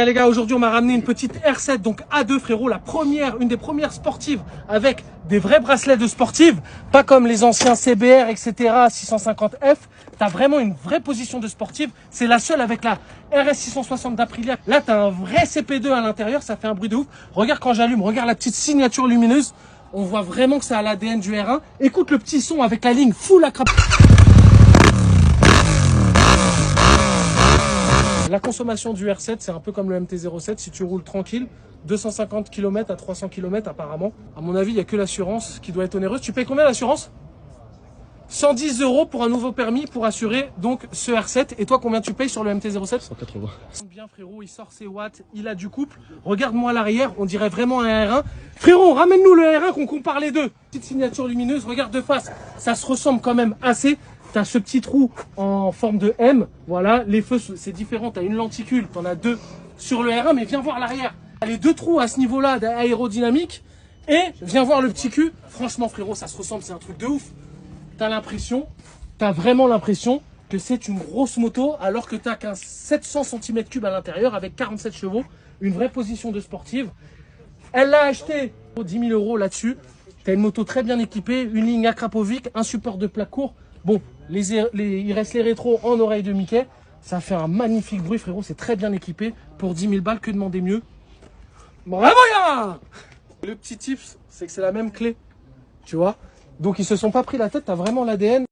Et les gars, aujourd'hui on m'a ramené une petite R7, donc A2 frérot, une des premières sportives avec des vrais bracelets de sportive, pas comme les anciens CBR, etc., 650F. T'as vraiment une vraie position de sportive. C'est la seule avec la RS 660 d'Aprilia. Là, t'as un vrai CP2 à l'intérieur, ça fait un bruit de ouf. Regarde quand j'allume, regarde la petite signature lumineuse. On voit vraiment que ça a l'ADN du R1. Écoute le petit son avec la ligne full à crap. La consommation du R7, c'est un peu comme le MT-07. Si tu roules tranquille, 250 km à 300 km apparemment. À mon avis, il n'y a que l'assurance qui doit être onéreuse. Tu payes combien l'assurance? 110 € pour un nouveau permis pour assurer donc ce R7. Et toi, combien tu payes sur le MT-07? 180. Bien frérot, il sort ses watts, il a du couple. Regarde-moi à l'arrière, on dirait vraiment un R1. Frérot, ramène-nous le R1 qu'on compare les deux. Petite signature lumineuse, regarde de face. Ça se ressemble quand même assez. T'as ce petit trou en forme de M. Voilà, les feux, c'est différent. T'as une lenticule, t'en as deux sur le R1, mais viens voir l'arrière. T'as les deux trous à ce niveau-là aérodynamique. Et viens voir le petit cul. Franchement, frérot, ça se ressemble, c'est un truc de ouf. T'as vraiment l'impression que c'est une grosse moto, alors que t'as qu'un 700 cm3 à l'intérieur avec 47 chevaux. Une vraie position de sportive. Elle l'a acheté pour 10 000 € là-dessus. T'as une moto très bien équipée, une ligne Akrapovic, un support de plaque court. Bon, il reste les rétros en oreille de Mickey. Ça fait un magnifique bruit, frérot. C'est très bien équipé. Pour 10 000 balles, que demander mieux? Bravo, ya! Le petit tips, c'est que c'est la même clé. Tu vois? Donc, ils se sont pas pris la tête. T'as vraiment l'ADN.